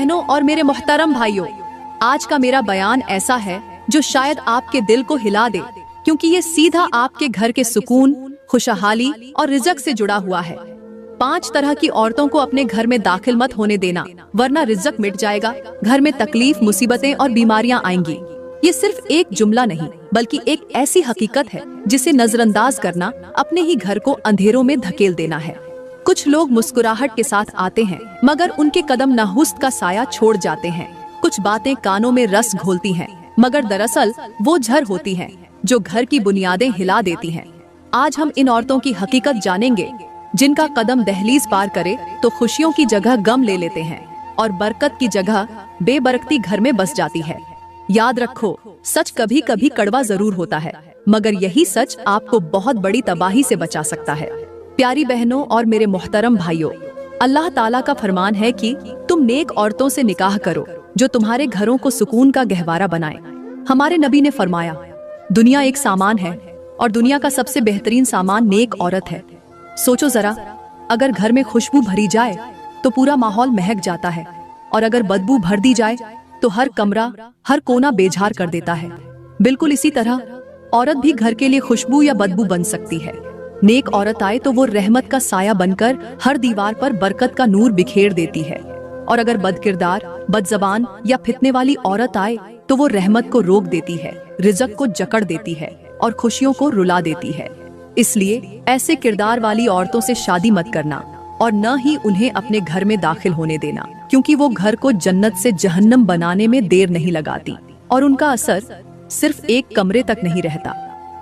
बहनों और मेरे मोहतरम भाइयों, आज का मेरा बयान ऐसा है जो शायद आपके दिल को हिला दे, क्योंकि ये सीधा आपके घर के सुकून, खुशहाली और रिज़्क से जुड़ा हुआ है। 5 तरह की औरतों को अपने घर में दाखिल मत होने देना, वरना रिज़्क मिट जाएगा, घर में तकलीफ, मुसीबतें और बीमारियां आएंगी। ये सिर्फ एक जुमला नहीं, बल्कि एक ऐसी हकीकत है जिसे नजरअंदाज करना अपने ही घर को अंधेरों में धकेल देना है। कुछ लोग मुस्कुराहट के साथ आते हैं, मगर उनके कदम नाहुस्त का साया छोड़ जाते हैं। कुछ बातें कानों में रस घोलती हैं, मगर दरअसल वो झर होती हैं जो घर की बुनियादें हिला देती हैं। आज हम इन औरतों की हकीकत जानेंगे, जिनका कदम दहलीज पार करे तो खुशियों की जगह गम ले लेते हैं और बरकत की जगह बेबरकती घर में बस जाती है। याद रखो, सच कभी कभी कड़वा जरूर होता है, मगर यही सच आपको बहुत बड़ी तबाही से बचा सकता है। प्यारी बहनों और मेरे मोहतरम भाइयों, अल्लाह ताला का फरमान है कि तुम नेक औरतों से निकाह करो जो तुम्हारे घरों को सुकून का गहवारा बनाए। हमारे नबी ने फरमाया, दुनिया एक सामान है और दुनिया का सबसे बेहतरीन सामान नेक औरत है। सोचो जरा, अगर घर में खुशबू भरी जाए तो पूरा माहौल महक जाता है, और अगर बदबू भर दी जाए तो हर कमरा, हर कोना बेझार कर देता है। बिल्कुल इसी तरह औरत भी घर के लिए खुशबू या बदबू बन सकती है। नेक औरत आए तो वो रहमत का साया बनकर हर दीवार पर बरकत का नूर बिखेर देती है, और अगर बदकिरदार, बदजबान या फितने वाली औरत आए तो वो रहमत को रोक देती है, रिज़्क को जकड़ देती है और खुशियों को रुला देती है। इसलिए ऐसे किरदार वाली औरतों से शादी मत करना और न ही उन्हें अपने घर में दाखिल होने देना, क्योंकि वो घर को जन्नत से जहन्नम बनाने में देर नहीं लगाती और उनका असर सिर्फ एक कमरे तक नहीं रहता,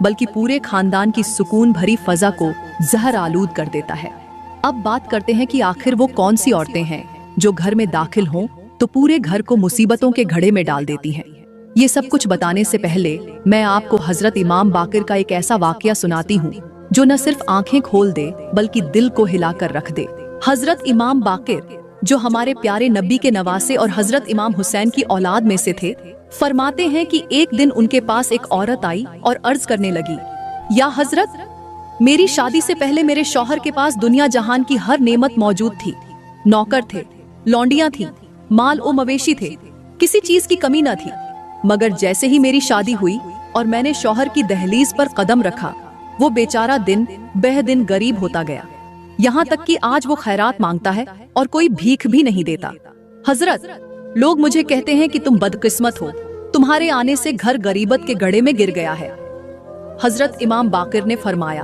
बल्कि पूरे खानदान की सुकून भरी फजा को जहर आलूद कर देता है। अब बात करते हैं कि आखिर वो कौन सी औरतें हैं जो घर में दाखिल हों तो पूरे घर को मुसीबतों के घड़े में डाल देती हैं। ये सब कुछ बताने से पहले मैं आपको हजरत इमाम बाकिर का एक ऐसा वाकया सुनाती हूँ जो न सिर्फ आंखें खोल दे बल्कि दिल को हिलाकर रख दे। हजरत इमाम बाकिर, जो हमारे प्यारे नबी के नवासे और हजरत इमाम हुसैन की औलाद में से थे, फरमाते हैं कि एक दिन उनके पास एक औरत आई और अर्ज करने लगी, या हजरत, मेरी शादी से पहले मेरे शौहर के पास दुनिया जहान की हर नेमत मौजूद थी। नौकर थे, लौंडियां थी, माल ओ मवेशी थे, किसी चीज की कमी न थी। मगर जैसे ही मेरी शादी हुई और मैंने शौहर की दहलीज पर कदम रखा, वो बेचारा दिन बह दिन गरीब होता गया, यहाँ तक कि आज वो खैरात मांगता है और कोई भीख भी नहीं देता। हजरत, लोग मुझे कहते हैं कि तुम बदकिस्मत हो, तुम्हारे आने से घर गरीबत के गड्ढे में गिर गया है। हजरत इमाम बाकिर ने फरमाया,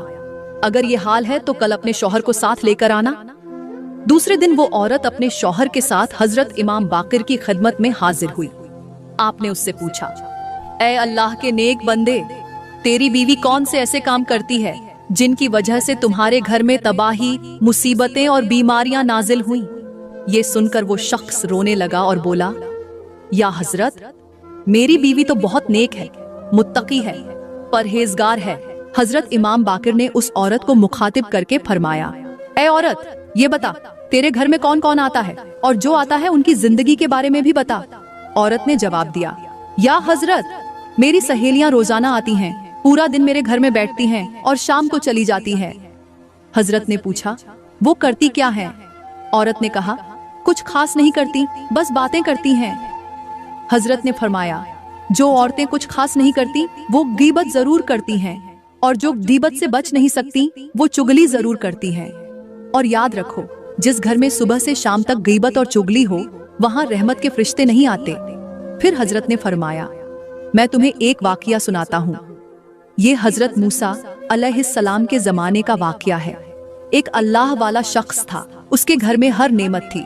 अगर ये हाल है तो कल अपने शौहर को साथ लेकर आना। दूसरे दिन वो औरत अपने शौहर के साथ हजरत इमाम बाकिर की खिदमत में हाजिर हुई। आपने उससे पूछा, ऐ अल्लाह के नेक बंदे, तेरी बीवी कौन से ऐसे काम करती है जिनकी वजह से तुम्हारे घर में तबाही, मुसीबतें और बीमारियां नाजिल हुई? ये सुनकर वो शख्स रोने लगा और बोला, या हजरत, मेरी बीवी तो बहुत नेक है, मुत्तकी है, परहेजगार है। हजरत इमाम बाकिर ने उस औरत को मुखातिब करके फरमाया, ऐ औरत, ये बता, तेरे घर में कौन कौन आता है, और जो आता है उनकी जिंदगी के बारे में भी बता। औरत ने जवाब दिया, या हजरत, मेरी सहेलियां रोजाना आती हैं, पूरा दिन मेरे घर में बैठती हैं और शाम को चली जाती हैं। हजरत ने पूछा, वो करती क्या है? औरत ने कहा, कुछ खास नहीं करती, बस बातें करती हैं। हजरत ने फरमाया, जो औरतें कुछ खास नहीं करती वो गीबत जरूर करती हैं, और जो गीबत से बच नहीं सकती वो चुगली जरूर करती हैं। और याद रखो, जिस घर में सुबह से शाम तक गीबत और चुगली हो, वहां रहमत के फरिश्ते नहीं आते। फिर हजरत ने फरमाया, मैं तुम्हें एक वाकया सुनाता हूँ। ये हजरत मूसा अलैहिस्सलाम के जमाने का वाकया है। एक अल्लाह वाला शख्स था, उसके घर में हर नेमत थी,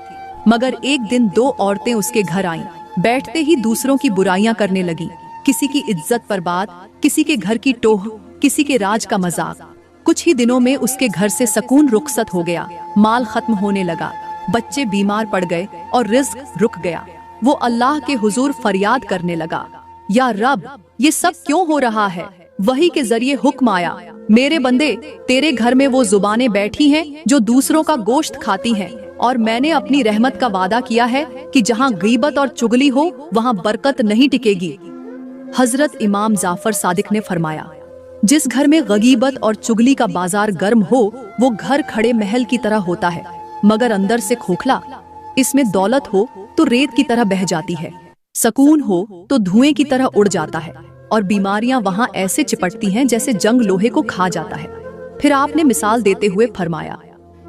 मगर एक दिन 2 औरतें उसके घर आईं। बैठते ही दूसरों की बुराइयां करने लगी, किसी की इज्जत पर बात, किसी के घर की टोह, किसी के राज का मजाक। कुछ ही दिनों में उसके घर से सकून रुखसत हो गया, माल खत्म होने लगा, बच्चे बीमार पड़ गए और रिज्क रुक गया। वो अल्लाह के हुजूर फरियाद करने लगा, या रब, ये सब क्यों हो रहा है? वही के जरिए हुक्म आया, मेरे बंदे, तेरे घर में वो जुबानें बैठी हैं जो दूसरों का गोश्त खाती हैं, और मैंने अपनी रहमत का वादा किया है कि जहाँ गीबत और चुगली हो वहाँ बरकत नहीं टिकेगी। हजरत इमाम जाफर सादिक ने फरमाया, जिस घर में गीबत और चुगली का बाजार गर्म हो वो घर खड़े महल की तरह होता है, मगर अंदर से खोखला। इसमें दौलत हो तो रेत की तरह बह जाती है, सुकून हो तो धुएं की तरह उड़ जाता है, और बीमारियां वहां ऐसे चिपटती हैं जैसे जंग लोहे को खा जाता है। फिर आपने मिसाल देते हुए फरमाया,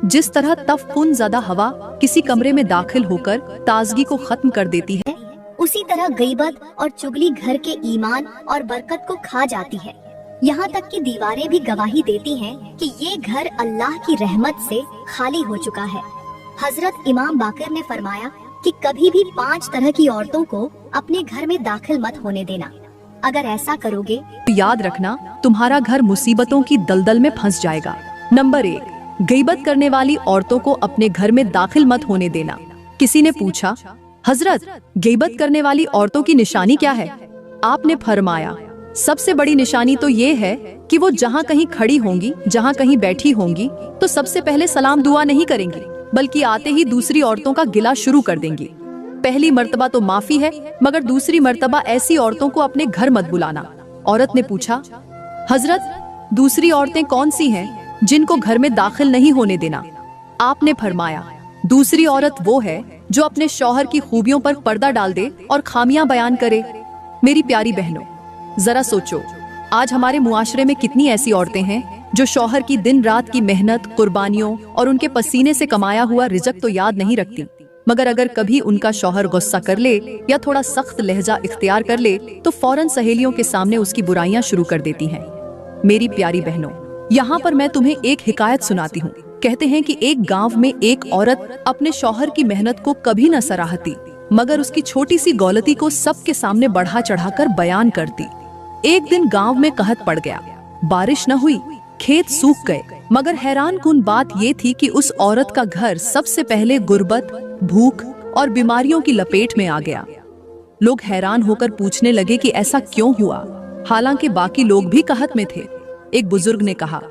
जिस तरह तफकुन ज़दा हवा किसी कमरे में दाखिल होकर ताजगी को खत्म कर देती है, उसी तरह गीबत और चुगली घर के ईमान और बरकत को खा जाती है। यहाँ तक कि दीवारें भी गवाही देती हैं कि ये घर अल्लाह की रहमत से खाली हो चुका है। हजरत इमाम बाकर ने फरमाया कि कभी भी 5 तरह की औरतों को अपने घर में दाखिल मत होने देना। अगर ऐसा करोगे तो याद रखना तुम्हारा घर मुसीबतों की दलदल में फंस जाएगा। नंबर 1, गीबत करने वाली औरतों को अपने घर में दाखिल मत होने देना। किसी ने पूछा, हजरत गीबत करने वाली औरतों की निशानी क्या है? आपने फरमाया, सबसे बड़ी निशानी तो ये है कि वो जहाँ कहीं खड़ी होंगी, जहाँ कहीं बैठी होंगी, तो सबसे पहले सलाम दुआ नहीं करेंगी, बल्कि आते ही दूसरी औरतों का गिला शुरू कर देंगी। पहली मर्तबा तो माफी है, मगर दूसरी मर्तबा ऐसी औरतों को अपने घर मत बुलाना। औरत ने पूछा, हजरत दूसरी औरतें कौन सी हैं जिनको घर में दाखिल नहीं होने देना? आपने फरमाया, दूसरी औरत वो है जो अपने शौहर की खूबियों पर पर्दा डाल दे और खामियां बयान करे। मेरी प्यारी बहनों, जरा सोचो, आज हमारे मुआशरे में कितनी ऐसी औरतें हैं जो शौहर की दिन रात की मेहनत, कुर्बानियों और उनके पसीने से कमाया हुआ रिज़्क तो याद नहीं रखती, मगर अगर कभी उनका शौहर गुस्सा कर ले या थोड़ा सख्त लहजा इख्तियार कर ले तो फौरन सहेलियों के सामने उसकी बुराइयां शुरू कर देती हैं। मेरी प्यारी बहनों, यहाँ पर मैं तुम्हें एक हिकायत सुनाती हूँ। कहते हैं कि एक गांव में एक औरत अपने शौहर की मेहनत को कभी न सराहती, मगर उसकी छोटी सी गलती को सबके सामने बढ़ा चढ़ाकर बयान करती। एक दिन गांव में कहत पड़ गया, बारिश न हुई, खेत सूख गए, मगर हैरान कुन बात ये थी कि उस औरत का घर सबसे पहले गुर्बत, भूख और बीमारियों की लपेट में आ गया। लोग हैरान होकर पूछने लगे कि ऐसा क्यों हुआ, हालांकि बाकी लोग भी कहत में थे। एक बुजुर्ग ने कहा,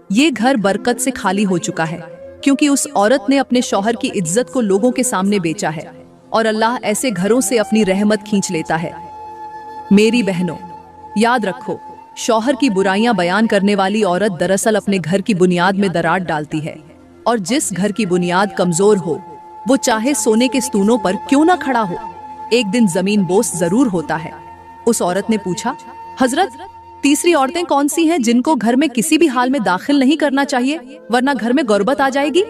ये घर बरकत से खाली हो चुका है, क्योंकि उस औरत ने अपने शौहर की इज्जत को लोगों के सामने बेचा है, और अल्लाह ऐसे घरों से अपनी रहमत खींच लेता है। मेरी बहनों, याद रखो, शौहर की बुराइयां बयान करने वाली औरत दरअसल अपने घर की बुनियाद में दरार डालती है, और जिस घर की बुनियाद कमजोर हो वो चाहे सोने के स्तूनों पर क्यों ना खड़ा हो, एक दिन जमीन बोस जरूर होता है। उस औरत ने पूछा, हजरत तीसरी औरतें कौन सी हैं जिनको घर में किसी भी हाल में दाखिल नहीं करना चाहिए, वरना घर में गुर्बत आ जाएगी?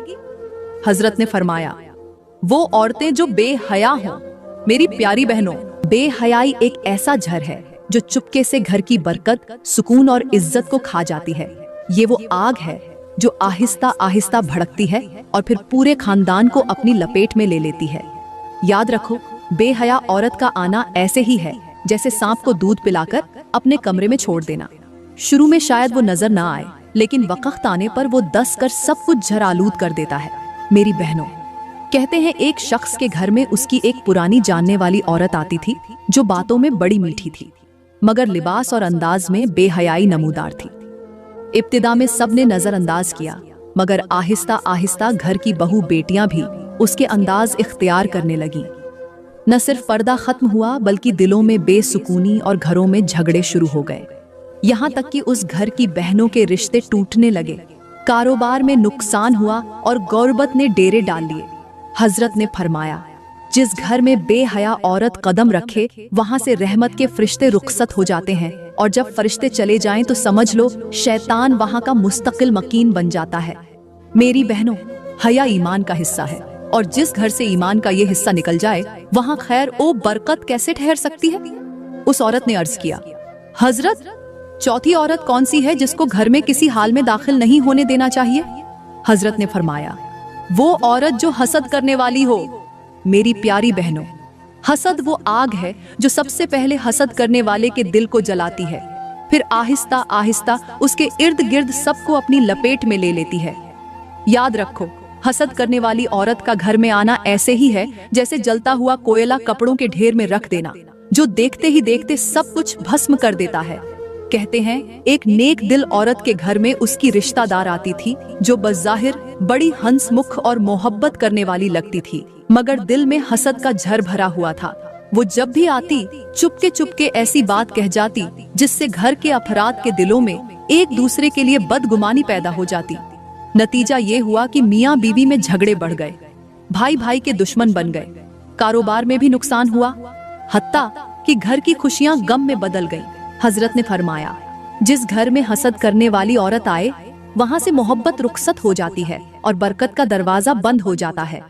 हजरत ने फरमाया, वो औरतें जो बेहया हों। मेरी प्यारी बहनों, बेहयाई एक ऐसा जहर है जो चुपके से घर की बरकत, सुकून और इज्जत को खा जाती है। ये वो आग है जो आहिस्ता आहिस्ता भड़कती है और फिर पूरे खानदान को अपनी लपेट में ले लेती है। याद रखो, बेहया औरत का आना ऐसे ही है जैसे सांप को दूध पिलाकर अपने कमरे में छोड़ देना। शुरू में शायद वो नजर ना आए, लेकिन वक्त आने पर वो दस कर सब कुछ झरालूद कर देता है। मेरी बहनों, कहते हैं एक शख्स के घर में उसकी एक पुरानी जानने वाली औरत आती थी जो बातों में बड़ी मीठी थी, मगर लिबास और अंदाज में बेहयाई नमूदार थी। इब्तिदा में सबने नजरअंदाज किया, मगर आहिस्ता आहिस्ता घर की बहू बेटियां भी उसके अंदाज इख्तियार करने लगी। न सिर्फ पर्दा खत्म हुआ, बल्कि दिलों में बेसुकूनी और घरों में झगड़े शुरू हो गए। यहाँ तक कि उस घर की बहनों के रिश्ते टूटने लगे, कारोबार में नुकसान हुआ और गौरबत ने डेरे डाल लिए। हजरत ने फरमाया, जिस घर में बेहया औरत कदम रखे वहां से रहमत के फरिश्ते रुखसत हो जाते हैं, और जब फरिश्ते चले जाएं तो समझ लो शैतान वहां का मुस्तकिल मकीन बन जाता है। मेरी बहनों, हया ईमान का हिस्सा है, और जिस घर से ईमान का ये हिस्सा निकल जाए वहां खैर ओ बरकत कैसे ठहर सकती है? उस औरत ने अर्ज किया, हजरत चौथी औरत कौन सी है जिसको घर में किसी हाल में दाखिल नहीं होने देना चाहिए? हजरत ने फरमाया, वो औरत जो हसद करने वाली हो। मेरी प्यारी बहनों, हसद वो आग है जो सबसे पहले हसद करने वाले के दिल को जलाती है, फिर आहिस्ता आहिस्ता उसके इर्द गिर्द सबको अपनी लपेट में ले लेती है। याद रखो, हसद करने वाली औरत का घर में आना ऐसे ही है जैसे जलता हुआ कोयला कपड़ों के ढेर में रख देना, जो देखते ही देखते सब कुछ भस्म कर देता है। कहते हैं एक नेक दिल औरत के घर में उसकी रिश्तेदार आती थी जो बज़ाहिर बड़ी हंसमुख और मोहब्बत करने वाली लगती थी, मगर दिल में हसद का झर भरा हुआ था। वो जब भी आती चुपके चुपके ऐसी बात कह जाती जिससे घर के अफराद के दिलों में एक दूसरे के लिए बदगुमानी पैदा हो जाती। नतीजा ये हुआ कि मियाँ बीवी में झगड़े बढ़ गए। भाई भाई के दुश्मन बन गए, कारोबार में भी नुकसान हुआ, हत्ता कि घर की खुशियां गम में बदल गई। हजरत ने फरमाया, जिस घर में हसद करने वाली औरत आए वहां से मोहब्बत रुखसत हो जाती है और बरकत का दरवाजा बंद हो जाता है।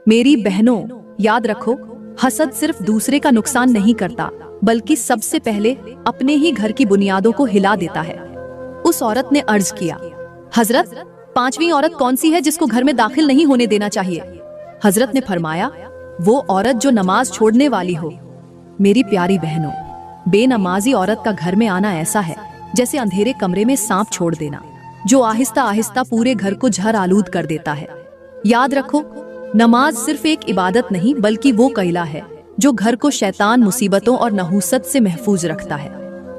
मेरी बहनों, याद रखो, हसद सिर्फ दूसरे का नुकसान नहीं करता बल्कि सबसे पहले अपने ही घर की बुनियादों को हिला देता है। उस औरत ने अर्ज किया, हजरत, 5वीं औरत कौन सी है जिसको घर में दाखिल नहीं होने देना चाहिए? हजरत ने फरमाया, वो औरत जो नमाज छोड़ने वाली हो। मेरी प्यारी बहनों, बेनमाजी औरत का घर में आना ऐसा है जैसे अंधेरे कमरे में सांप छोड़ देना, जो आहिस्ता आहिस्ता पूरे घर को झर आलूद कर देता है। याद रखो, नमाज सिर्फ एक इबादत नहीं बल्कि वो कैला है जो घर को शैतान, मुसीबतों और नहूसत से महफूज रखता है।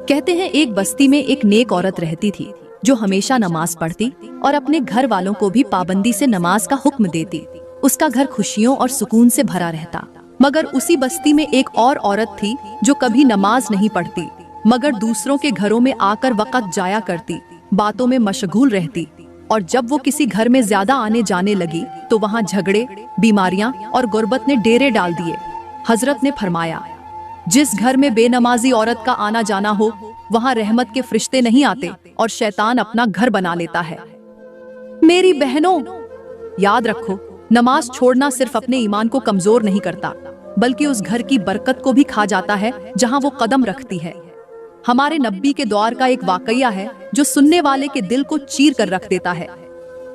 कहते हैं एक बस्ती में एक नेक औरत रहती थी जो हमेशा नमाज पढ़ती और अपने घर वालों को भी पाबंदी से नमाज का हुक्म देती। उसका घर खुशियों और सुकून से भरा रहता। मगर उसी बस्ती में एक और औरत थी जो कभी नमाज नहीं पढ़ती मगर दूसरों के घरों में आकर वक़्त जाया करती, बातों में मशगूल रहती, और जब वो किसी घर में ज्यादा आने जाने लगी तो वहाँ झगड़े, बीमारियां और गुर्बत ने डेरे डाल दिए। हजरत ने फरमाया, जिस घर में बेनमाजी औरत का आना जाना हो वहाँ रहमत के फरिश्ते नहीं आते और शैतान अपना घर बना लेता है। मेरी बहनों, याद रखो, नमाज छोड़ना सिर्फ अपने ईमान को कमजोर नहीं करता बल्कि उस घर की बरकत को भी खा जाता है जहाँ वो कदम रखती है। हमारे नब्बी के दौर का एक वाकया है जो सुनने वाले के दिल को चीर कर रख देता है।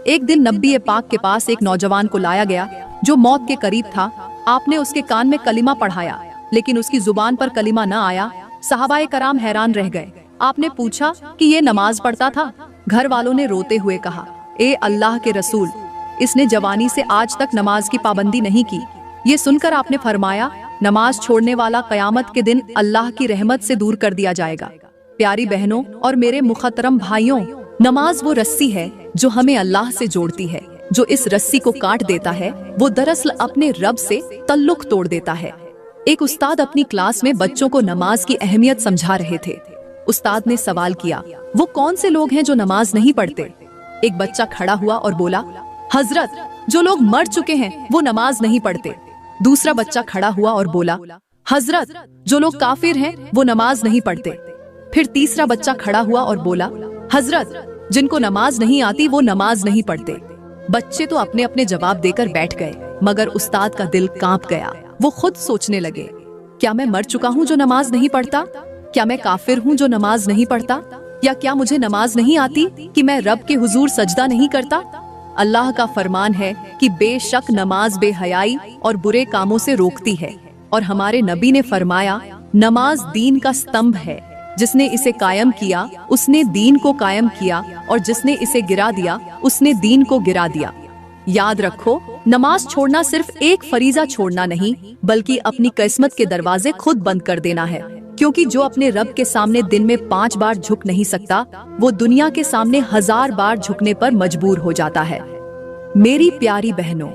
एक दिन नबी पाक के पास एक नौजवान को लाया गया जो मौत के करीब था। आपने उसके कान में कलिमा पढ़ाया लेकिन उसकी जुबान पर कलिमा न आया। सहाबाए कराम हैरान रह गए। आपने पूछा कि ये नमाज पढ़ता था? घर वालों ने रोते हुए कहा, ए अल्लाह के रसूल, इसने जवानी से आज तक नमाज की पाबंदी नहीं की। ये सुनकर आपने फरमाया, नमाज छोड़ने वाला कयामत के दिन अल्लाह की रहमत से दूर कर दिया जाएगा। प्यारी बहनों और मेरे मुखतरम भाइयों, नमाज वो रस्सी है जो हमें अल्लाह से जोड़ती है। जो इस रस्सी को काट देता है वो दरअसल अपने रब से तल्लुक तोड़ देता है। एक उस्ताद अपनी क्लास में बच्चों को नमाज की अहमियत समझा रहे थे। उस्ताद ने सवाल किया, वो कौन से लोग हैं जो नमाज नहीं पढ़ते? एक बच्चा खड़ा हुआ और बोला, हजरत, जो लोग मर चुके हैं वो नमाज नहीं पढ़ते। दूसरा बच्चा खड़ा हुआ और बोला, हजरत, जो लोग काफिर हैं वो नमाज नहीं पढ़ते। फिर तीसरा बच्चा खड़ा हुआ और बोला, हजरत, जिनको नमाज नहीं आती वो नमाज नहीं पढ़ते। बच्चे तो अपने अपने जवाब देकर बैठ गए मगर उस्ताद का दिल कांप गया। वो खुद सोचने लगे, क्या मैं मर चुका हूँ जो नमाज नहीं पढ़ता? क्या मैं काफिर हूँ जो नमाज नहीं पढ़ता? या क्या मुझे नमाज नहीं आती कि मैं रब के हुजूर सजदा नहीं करता? अल्लाह का फरमान है कि बेशक नमाज बेहयाई और बुरे कामों से रोकती है, और हमारे नबी ने फरमाया, नमाज दीन का स्तंभ है। जिसने इसे कायम किया उसने दीन को कायम किया, और जिसने इसे गिरा दिया उसने दीन को गिरा दिया। याद रखो, नमाज छोड़ना सिर्फ एक फरीजा छोड़ना नहीं बल्कि अपनी किस्मत के दरवाजे खुद बंद कर देना है। क्योंकि जो अपने रब के सामने दिन में 5 बार झुक नहीं सकता वो दुनिया के सामने 1000 बार झुकने पर मजबूर हो जाता है। मेरी प्यारी बहनों,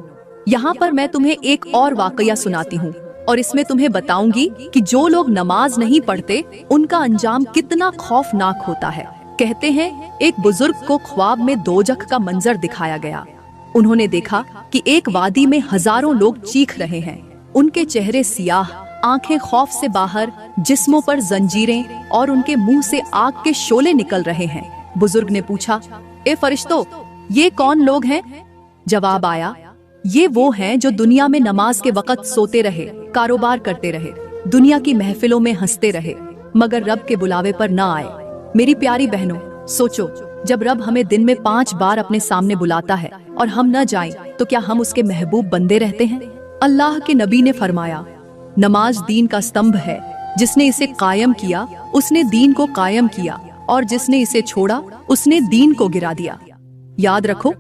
यहाँ पर मैं तुम्हें एक और वाकया सुनाती हूँ और इसमें तुम्हें बताऊंगी कि जो लोग नमाज नहीं पढ़ते उनका अंजाम कितना खौफनाक होता है। कहते हैं एक बुजुर्ग को ख्वाब में दोजख का मंजर दिखाया गया। उन्होंने देखा कि एक वादी में हजारों लोग चीख रहे हैं। उनके चेहरे सियाह, आंखें खौफ से बाहर, जिस्मों पर जंजीरें और उनके मुंह से आग के शोले निकल रहे हैं। बुजुर्ग ने पूछा, ए फरिश्तों, ये कौन लोग हैं? जवाब आया, ये वो हैं जो दुनिया में नमाज के वक़्त सोते रहे, कारोबार करते रहे, दुनिया की महफिलों में हंसते रहे, मगर रब के बुलावे पर न आए। मेरी प्यारी बहनों, सोचो, जब रब हमें दिन में 5 बार अपने सामने बुलाता है और हम न जाएं, तो क्या हम उसके महबूब बंदे रहते हैं? अल्लाह के नबी ने फरमाया, नमाज दीन का स्तंभ है। जिसने इसे कायम किया उसने दीन को कायम किया, और जिसने इसे छोड़ा उसने दीन को गिरा दिया। याद रखो,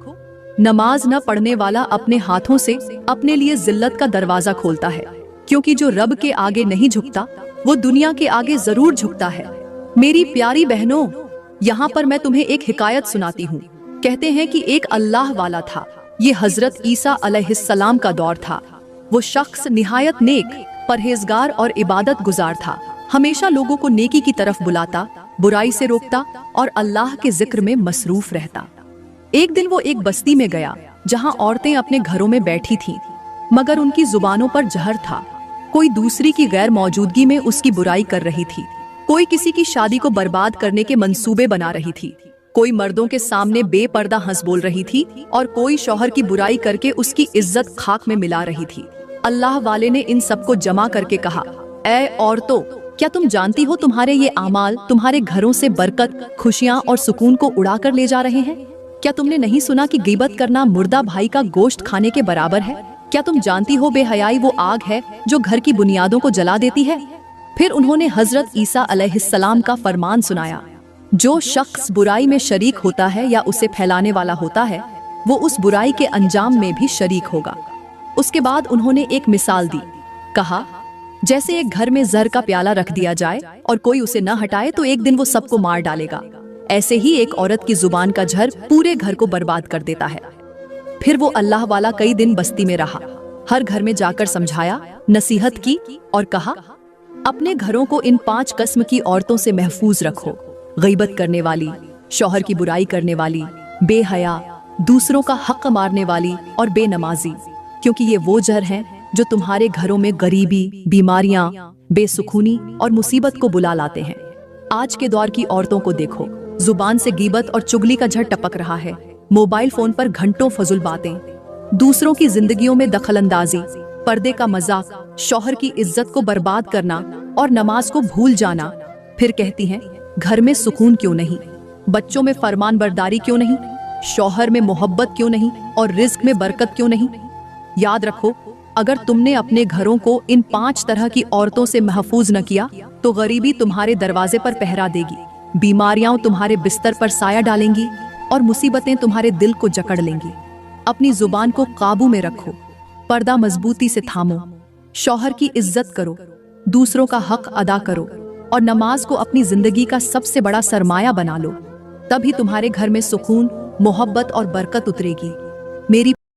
नमाज न पढ़ने वाला अपने हाथों से अपने लिए जिल्लत का दरवाजा खोलता है, क्योंकि जो रब के आगे नहीं झुकता वो दुनिया के आगे जरूर झुकता है। मेरी प्यारी बहनों, यहाँ पर मैं तुम्हें एक हिकायत सुनाती हूँ। कहते हैं कि एक अल्लाह वाला था। ये हजरत ईसा अलैहिस्सलाम का दौर था। वो शख्स निहायत नेक, परहेजगार और इबादत गुजार था। हमेशा लोगों को नेकी की तरफ बुलाता, बुराई से रोकता और अल्लाह के जिक्र में मसरूफ रहता। एक दिन वो एक बस्ती में गया जहाँ औरतें अपने घरों में बैठी थीं। मगर उनकी जुबानों पर जहर था। कोई दूसरी की गैर मौजूदगी में उसकी बुराई कर रही थी, कोई किसी की शादी को बर्बाद करने के मंसूबे बना रही थी, कोई मर्दों के सामने बेपर्दा हंस बोल रही थी और कोई शौहर की बुराई करके उसकी इज्जत खाक में मिला रही थी। अल्लाह वाले ने इन सबको जमा करके कहा, ऐ औरतों, क्या तुम जानती हो तुम्हारे ये आमाल तुम्हारे घरों से बरकत, खुशियां और सुकून को उड़ा कर ले जा रहे हैं? क्या तुमने नहीं सुना कि गीबत करना मुर्दा भाई का गोश्त खाने के बराबर है? क्या तुम जानती हो बेहयाई वो आग है जो घर की बुनियादों को जला देती है? फिर उन्होंने हजरत ईसा अलैहिस्सलाम का फरमान सुनाया, जो शख्स बुराई में शरीक होता है या उसे फैलाने वाला होता है, वो उस बुराई के अंजाम में भी शरीक होगा। उसके बाद उन्होंने एक मिसाल दी, कहा, जैसे एक घर में जर का प्याला रख दिया जाए और कोई उसे न हटाए तो एक दिन वो सबको मार डालेगा। ऐसे ही एक औरत की जुबान का झर पूरे घर को बर्बाद कर देता है। फिर वो अल्लाह वाला कई दिन बस्ती में रहा, हर घर में जाकर समझाया, नसीहत की और कहा, अपने घरों को इन 5 किस्म की औरतों से महफूज रखो, गीबत करने वाली, शौहर की बुराई करने वाली, बेहया, दूसरों का हक मारने वाली और बेनमाजी, क्योंकि ये वो जहर हैं जो तुम्हारे घरों में गरीबी, बीमारियां, बेसुकूनी और मुसीबत को बुला लाते हैं। आज के दौर की औरतों को देखो, जुबान से गीबत और चुगली का झड़ टपक रहा है, मोबाइल फोन पर घंटों फजुल बातें, दूसरों की जिंदगियों में दखलंदाजी, पर्दे का मजाक, शौहर की इज्जत को बर्बाद करना और नमाज को भूल जाना। फिर कहती हैं, घर में सुकून क्यों नहीं, बच्चों में फरमान बरदारी क्यों नहीं, शौहर में मोहब्बत क्यों नहीं और रिज्क में बरकत क्यों नहीं? याद रखो, अगर तुमने अपने घरों को इन 5 तरह की औरतों से महफूज न किया तो गरीबी तुम्हारे दरवाजे पर पहरा देगी, बीमारियां तुम्हारे बिस्तर पर साया डालेंगी और मुसीबतें तुम्हारे दिल को जकड़ लेंगी। अपनी जुबान को काबू में रखो, पर्दा मजबूती से थामो, शौहर की इज्जत करो, दूसरों का हक अदा करो और नमाज को अपनी जिंदगी का सबसे बड़ा सरमाया बना लो। तभी तुम्हारे घर में सुकून, मोहब्बत और बरकत उतरेगी। मेरी